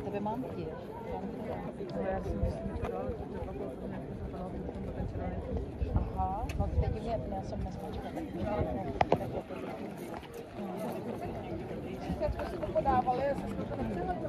Tebe mám ti. Aha, no teď mě, já jsem nesmačka. Všechno si to podávali, já jsem to nepřihledala.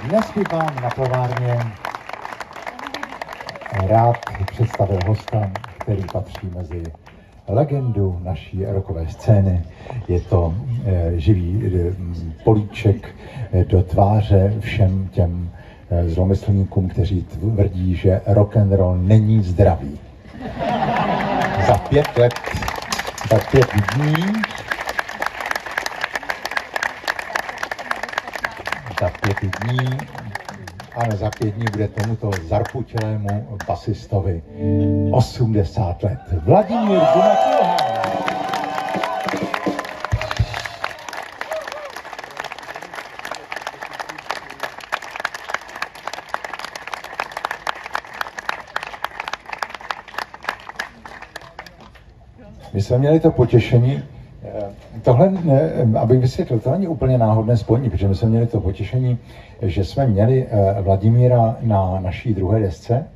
Dnes bych vám na plavárně rád představil hosta, který patří mezi legendu naší rockové scény. Je to živý políček do tváře všem těm zlomyslníkům, kteří tvrdí, že rock and roll není zdravý. Za 5 let, za 5 dní, ano, za 5 dní bude tomuto zarputělému basistovi 80 let. Vladimír Gunakulha. My jsme měli to potěšení, tohle, abych vysvětlil, to není úplně náhodné spojení, protože my jsme měli to potěšení, že jsme měli Vladimíra na naší druhé desce,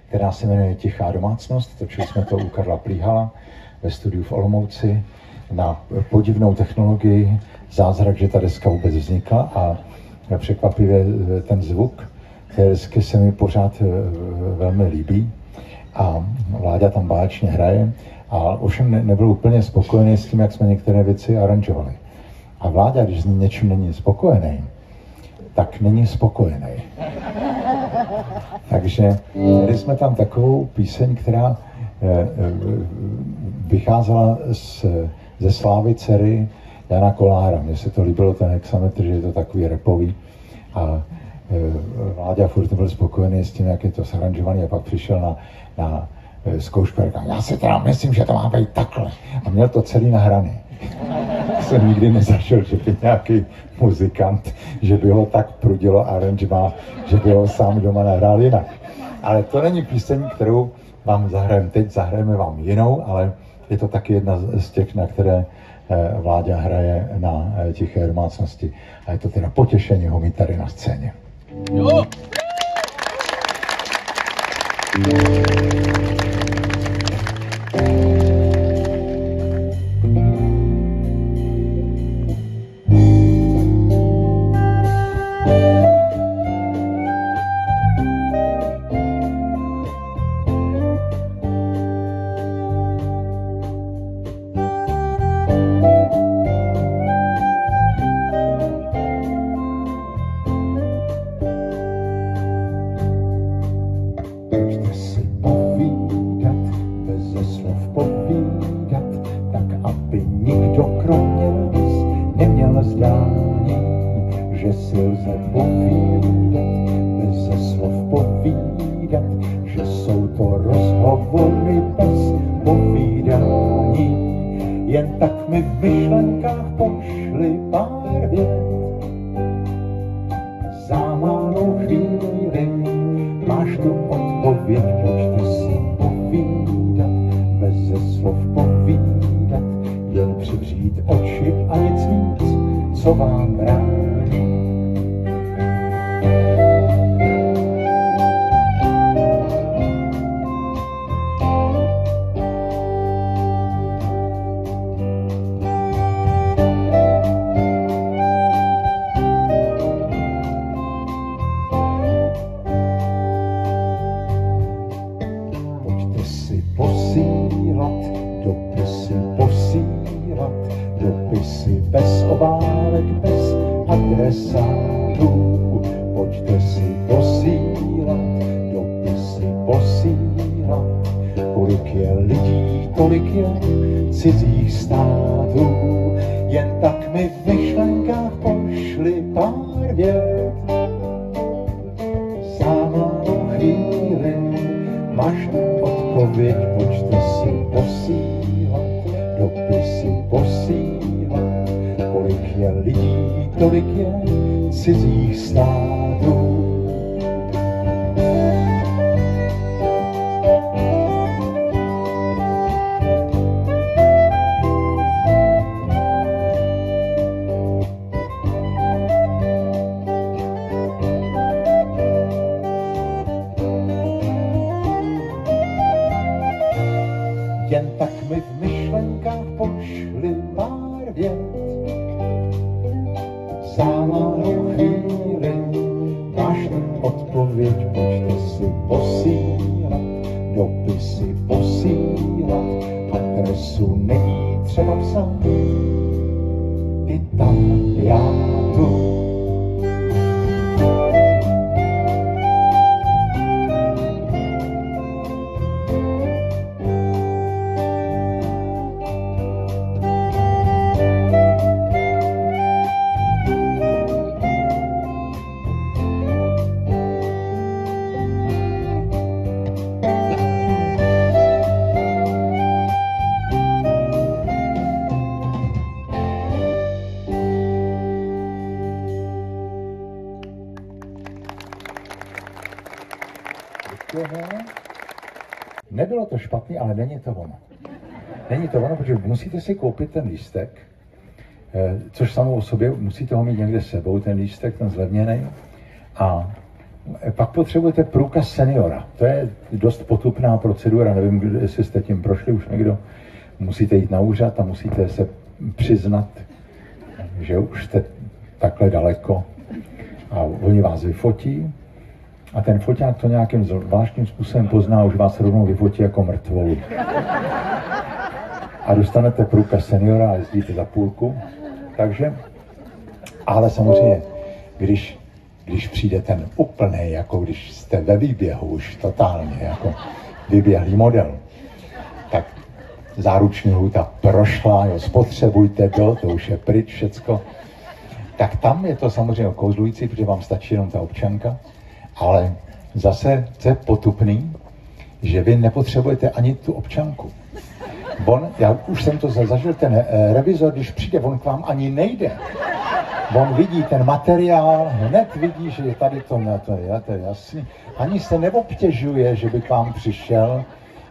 která se jmenuje Tichá domácnost. Točili jsme to u Karla Plíhala ve studiu v Olomouci na podivnou technologii, zázrak, že ta deska vůbec vznikla, a překvapivě ten zvuk té desky se mi pořád velmi líbí a Vláďa tam báječně hraje. A ovšem nebyl úplně spokojený s tím, jak jsme některé věci aranžovali. A Vláďa, když s něčím není spokojený, tak není spokojený. Takže měli jsme tam takovou píseň, která vycházela ze slávy dcery Jana Kolára. Mně se to líbilo, ten hexametr, že je to takový rapový. A Vláďa furt byl spokojený s tím, jak je to zaranžovaný, a pak přišel na zkoušku a říkal, já si teda myslím, že to má být takhle. A měl to celý nahraný. Jsem nikdy nezažil, že by nějaký muzikant, že by ho tak prudilo aranžma, že by ho sám doma nahrál jinak. Ale to není píseň, kterou vám zahrajeme teď, zahrajeme vám jinou, ale je to taky jedna z těch, na které Vláďa hraje na Tiché domácnosti. A je to teda potěšení ho mít tady na scéně. Jo. Že si lze povídat, beze slov povídat, že jsou to rozhovory bez povídání. Jen tak mi v myšlenkách pošli pár vět. Za malou chvíli máš tu odpověď, pojďte si povídat, beze slov povídat, jen přivřít oči a nic víc, co vám brání. Dopisy bez obálek, bez adresátů. Pojďte si posílat, dopisy posílat. Kolik je lidí, tolik je cizích států. Jen tak mi v myšlenkách pošli pár vět. Za malou chvíli máš tu odpověď, pojďte si posílat, dopisy posílat. Kolik je lidí, tolik je cizích států. Jen tak mi v myšlenkách pošli pár vět. Za malou chvíli máš tu odpověď, pojďte si posílat, dopisy posílat, adresu není třeba psát, ty tam, já tu. Nebylo to špatný, ale není to ono. Není to ono, protože musíte si koupit ten lístek, což samou o sobě musíte ho mít někde s sebou, ten lístek, ten zlevněný. A pak potřebujete průkaz seniora. To je dost potupná procedura, nevím, jestli jste tím prošli už někdo. Musíte jít na úřad a musíte se přiznat, že už jste takhle daleko. A oni vás vyfotí. A ten foťák to nějakým zvláštním způsobem pozná, už vás rovnou vyfotí jako mrtvolu. A dostanete průkaz seniora a jezdíte za půlku. Takže, ale samozřejmě, když přijde ten úplný, jako když jste ve výběhu už totálně, jako vyběhlý model, tak záruční lhůta prošla, jo, spotřebujte to už je pryč všecko. Tak tam je to samozřejmě kouzlující, protože vám stačí jenom ta občanka. Ale zase to je potupný, že vy nepotřebujete ani tu občanku. Já už jsem to zažil, ten revizor, když přijde, on k vám ani nejde. On vidí ten materiál, hned vidí, že je tady to je jasný. Ani se neobtěžuje, že by k vám přišel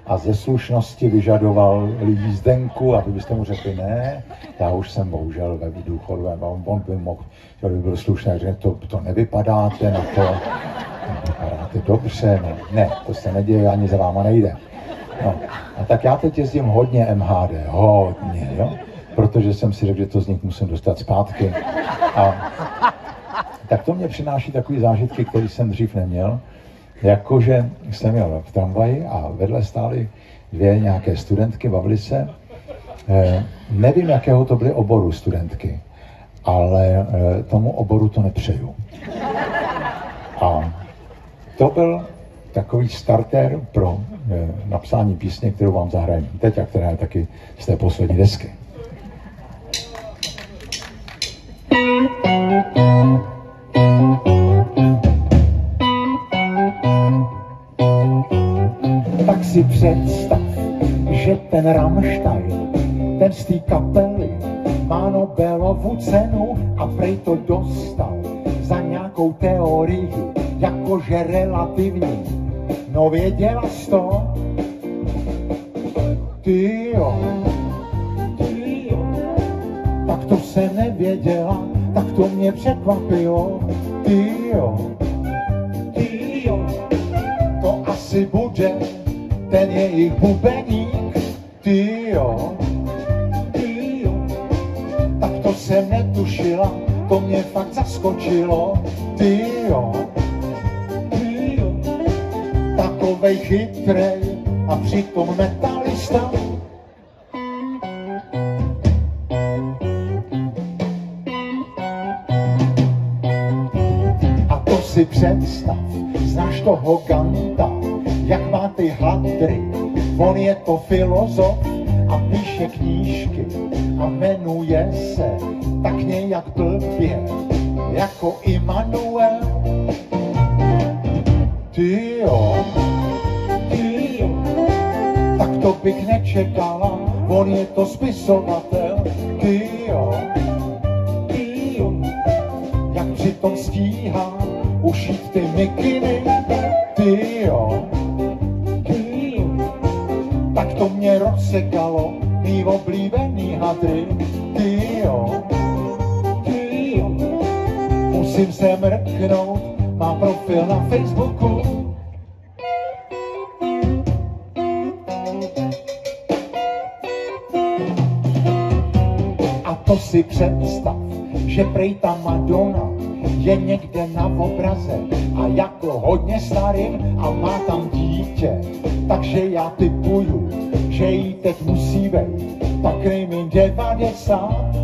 a ze slušnosti vyžadoval jízdenku a vy byste mu řekli ne, já už jsem bohužel ve důchodovém, on by mohl, že by byl slušný, že to nevypadáte na to, vypadáte dobře, ne, to se neděje, ani za váma nejde. No, a tak já teď jezdím hodně MHD, hodně, jo, protože jsem si řekl, že to z nich musím dostat zpátky. A tak to mě přináší takový zážitky, který jsem dřív neměl, jakože jsem jel v tramvaji a vedle stály dvě nějaké studentky, bavily se. Nevím, jakého to byly oboru studentky, ale tomu oboru to nepřeju. A to byl takový starter pro napsání písně, kterou vám zahrajeme teď a která je taky z té poslední desky. Tak si představ, že ten Rammstein, ten z té kapely, má Nobelovu cenu a prej to dostal za nějakou teorii, jakože relativní. No věděla jsi to? Ty jo, tak to se nevěděla, tak to mě překvapilo. Ty jo, to asi bude ten jejich bubeník. Ty jo, tak to jsem netušila, to mě fakt zaskočilo. Ty jo, takovej chytrej a přitom metalista. A to si představ, znáš toho Ganta, jak má ty hadry, on je to filozof a píše knížky a jmenuje se tak nějak blbě, jako Immanuel. Ty jo, tak to bych nečekala, on je to spisovatel. Ty jo, jak přitom stíhá ušít ty mikiny. Ty jo, tak to mě rozsekalo, mý oblíbený hadry. Ty jo, musím se mrknout, mám profil na Facebooku. A to si představ, že prej ta Madonna je někde na obraze a jako hodně starým a má tam dítě. Takže já tipuju, že jí teď musí být tak nejméně 90.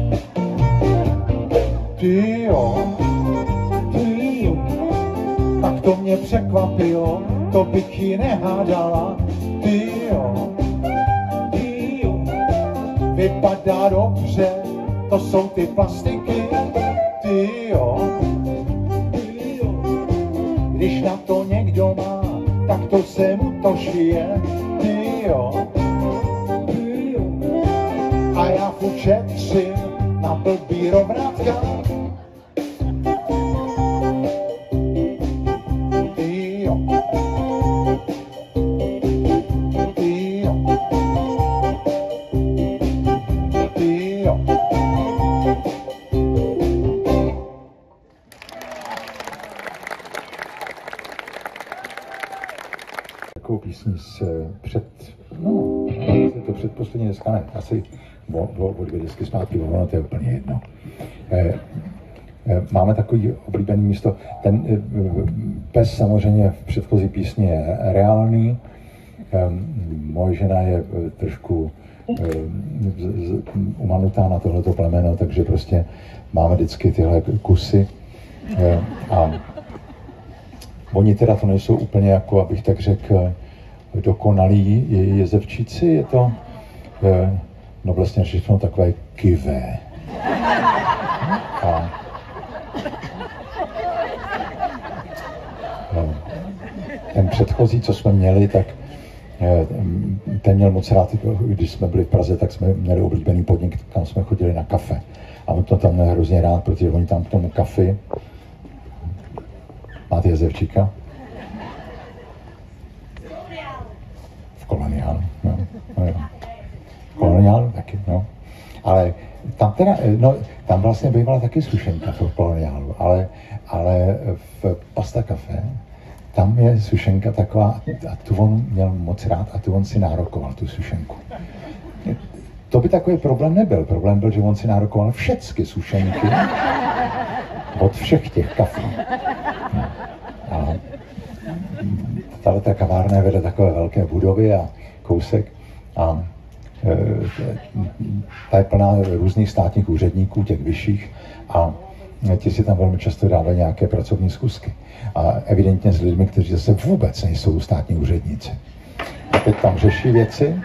Ty jo, tak to mě překvapilo, to bych ji nehádala. Ty jo, vypadá dobře, to jsou ty plastiky. Ty jo, když na to někdo má, tak to se mu to šije. Ty jo, a já furt šetřím na blbý rovnátka. Ty jo, ty jo, ty jo. Takovou písní to předposlední deska, ne, asi o 2 desky zpátky, ono to je úplně jedno. Máme takový oblíbený místo, ten pes samozřejmě v předchozí písni je reálný, moje žena je trošku umanutá na tohleto plemeno, takže prostě máme vždycky tyhle kusy a oni teda to nejsou úplně jako, abych tak řekl, dokonalí jezevčíci, je to no vlastně všechno takové kivé. A ten předchozí, co jsme měli, tak ten měl moc rád, když jsme byli v Praze, tak jsme měli oblíbený podnik, kam jsme chodili na kafe. A on to tam měl hrozně rád, protože oni tam k tomu kafi. Máte jezevčíka? V koloniálu. No. Ale tam teda, no, tam vlastně bývala taky sušenka v koloniálu, ale v Pasta Café, tam je sušenka taková, a tu on měl moc rád a tu on si nárokoval, tu sušenku. To by takový problém nebyl. Problém byl, že on si nárokoval všechny sušenky od všech těch kafí. No. A ta kavárna je vede takové velké budovy a kousek a ta je plná různých státních úředníků, těch vyšších, a ti si tam velmi často dávají nějaké pracovní zkusky. A evidentně s lidmi, kteří zase vůbec nejsou státní úředníci. A teď tam řeší věci,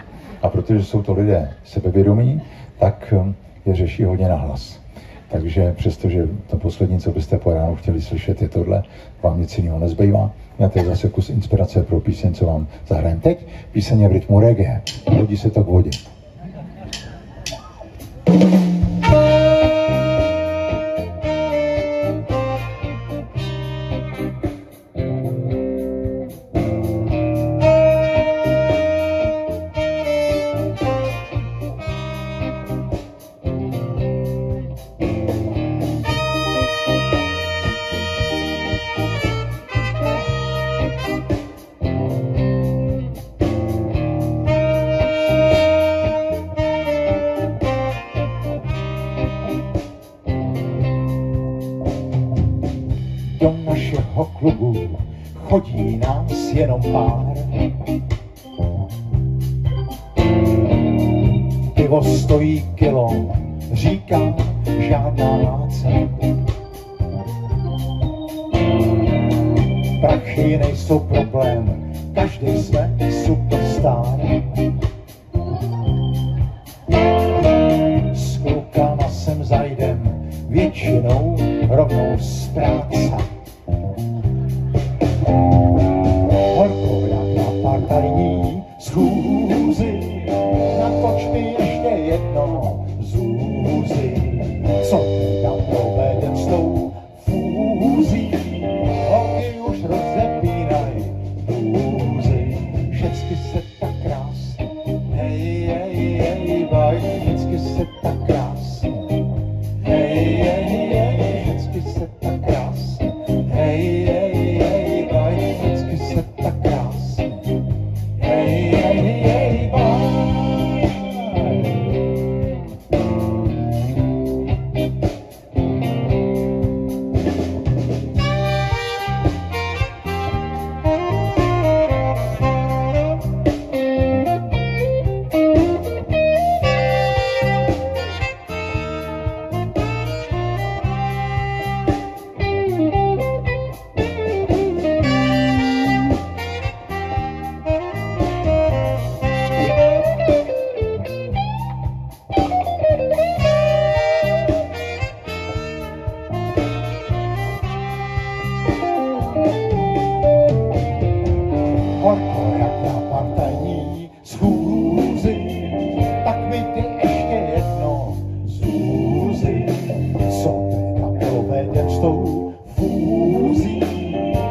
a protože jsou to lidé sebevědomí, tak je řeší hodně nahlas. Takže přestože to poslední, co byste po ránu chtěli slyšet, je tohle, vám nic jiného nezbývá. A to je zase kus inspirace pro píseň, co vám zahrajem teď. Píseň je v rytmu reggae. Hodí se to k vodě. Do našeho klubu chodí nás jenom pár. Pivo stojí kilo, říkám, žádná láce. Prachy nejsou problém, každý jsme superstar. S klukama sem zajdem, většinou rovnou z práce. Horko jak na partajní schůzi, natoč mi ještě jedno zůzi. Co teda provedem s tou fúzí, holky už rozepínaj blůzy. Všecky se tak krásně, hej, hej, hej, baj, vždycky se tak krásně, hej, hej, hej, vždycky se tak krásně, hej, hej, hej, baj, vždycky se tak krásně, hej, hej, hej, baj. Horko jak na partajní schůzi, tak mi ty ještě jedno zůzi. Co teda provedem s tou fúzí,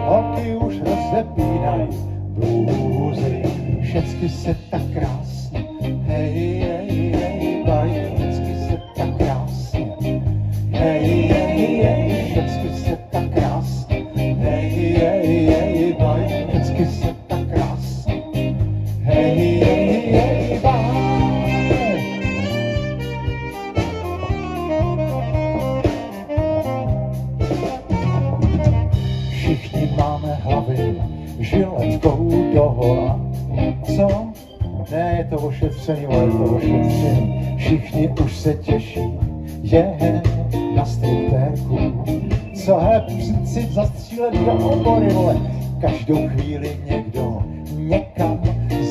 holky už rozepínaj blůzy. Všecky se tak krásně, hej, hej, hej, baj, vždycky se tak krásně, hej, hej, hej, všecky se tak krásně, hej, hej, hej, baj, vždycky se tak krásně, hej, hej, hej, baj. Všichni máme hlavy žiletkou dohola. Co? Ne, je to ošetřený, ale je to ošetřený. Všichni už se těší, je na striptérku. Co, hele, si zastřílet do obory, vole. Každou chvíli někdo někam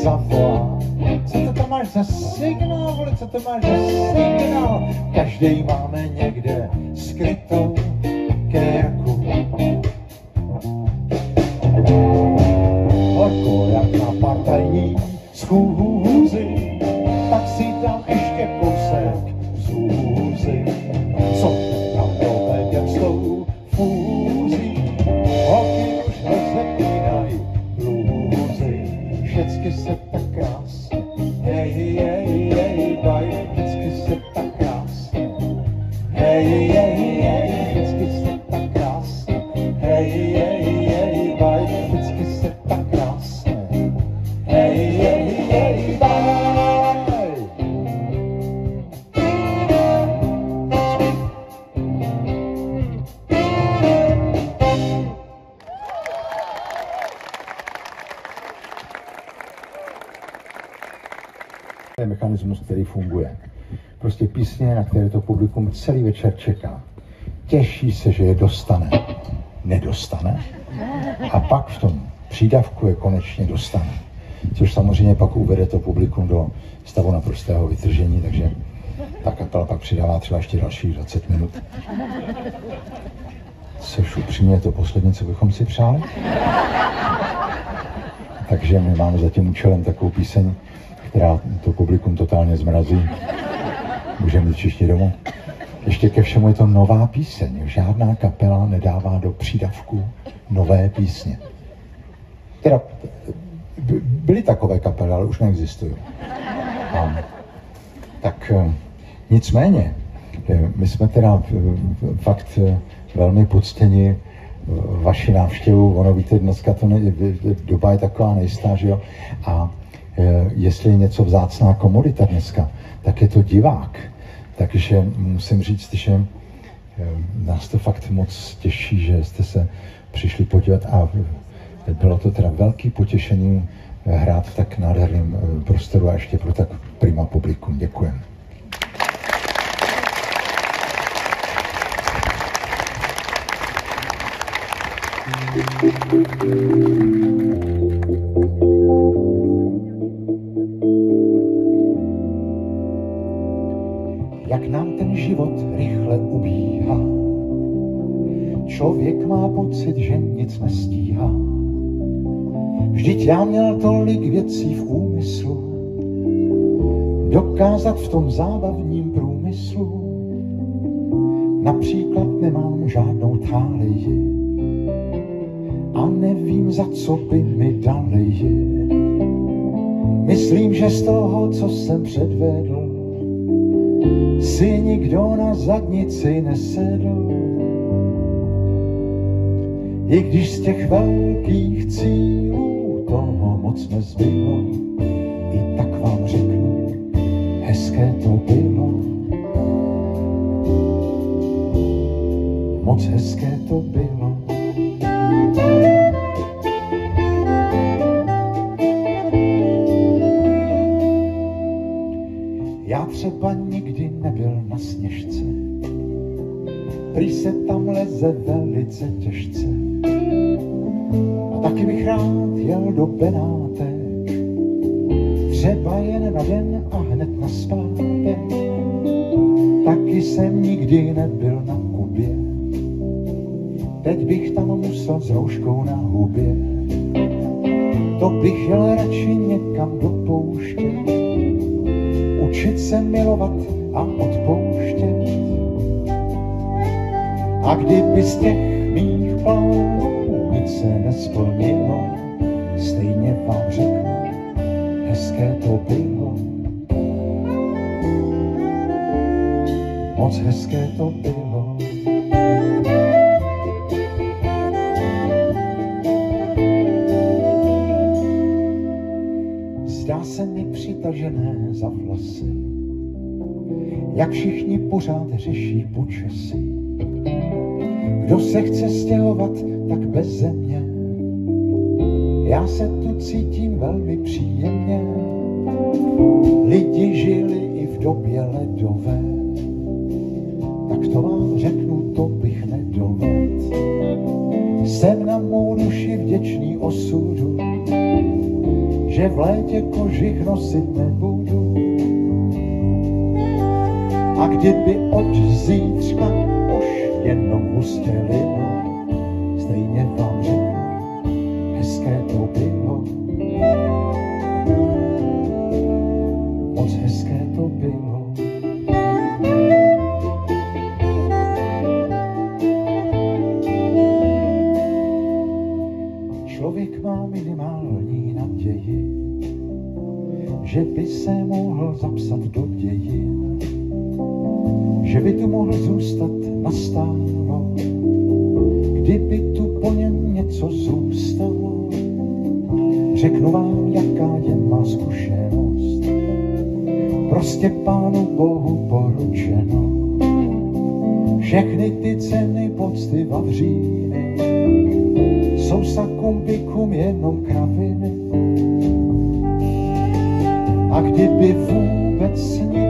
zavolá. Co to tam máš za signál, vole, co to máš za signál? Každej máme někde skrytou kérku. Horko jak na partajní schůzi, tak si tam ještě kousek zůzy. Co tam provedem s tou fúzí, holky už rozepínaj blůzy. Všecky se tak krásně, hej, hej, hej, baj, vždycky mechanismus, který funguje. Prostě písně, na které to publikum celý večer čeká. Těší se, že je dostane. Nedostane. A pak v tom přídavku je konečně dostane. Což samozřejmě pak uvede to publikum do stavu naprostého vytržení, takže ta kapela pak přidává třeba ještě dalších 20 minut. Což upřímně je to poslední, co bychom si přáli. Takže my máme za tím účelem takovou píseň, která to publikum totálně zmrazí. Můžeme jít všichni domů. Ještě ke všemu je to nová píseň. Žádná kapela nedává do přídavku nové písně. Teda byly takové kapely, ale už neexistují. Tak nicméně, my jsme teda fakt velmi poctěni vaši návštěvu. Ono víte, dneska to doba je taková nejistá, že jo? A jestli je něco vzácná komodita dneska, tak je to divák. Takže musím říct, že nás to fakt moc těší, že jste se přišli podívat a bylo to teda velký potěšení hrát v tak nádherném prostoru a ještě pro tak prima publikum. Děkujeme. Jak nám ten život rychle ubíhá, člověk má pocit, že nic nestíhá. Vždyť já měl tolik věcí v úmyslu, dokázat v tom zábavním průmyslu. Například nemám žádnou tálii a nevím, za co by mi dali. Myslím, že z toho, co jsem předvedl, si nikdo na zadnici nesedl. I když z těch velkých cílů toho moc nezbylo, i tak vám řeknu, hezké to bylo. Moc hezké to bylo. Já třeba nikdy nebyl na Sněžce, prý se tam leze velice těžce. A taky bych rád jel do Benátek, třeba jen na den a hned nazpátek. Taky jsem nikdy nebyl na Kubě, teď bych tam musel s rouškou na hubě. To bych jel radši někam do pouště, učit se milovat a odpouštět. A kdyby z těch mých plánů nic se nesplnilo, stejně vám řeknu, hezké to bylo. Moc hezké to bylo. Zdá se mi přitažené za vlasy, jak všichni pořád řeší počasí. Kdo se chce stěhovat, tak beze mě. Já se tu cítím velmi příjemně. Lidi žili i v době ledové, tak to vám řeknu, to bych nedovedl. Jsem na mou duši vděčný osudu, že v létě kožich nosit nebudu. A kdyby od zítřka už jenom hustě lilo, stejně vám řeknu, hezké to bylo. Moc hezké to bylo. Člověk má minimální naději, že by se mohl zapsat do dějin, že by tu mohl zůstat nastálo, kdyby tu po něm něco zůstalo. Řeknu vám, jaká je má zkušenost, prostě Pánu Bohu poručeno. Všechny ty ceny, pocty, vavříny jsou sakum bikum jenom kraviny. A kdyby vůbec hned sní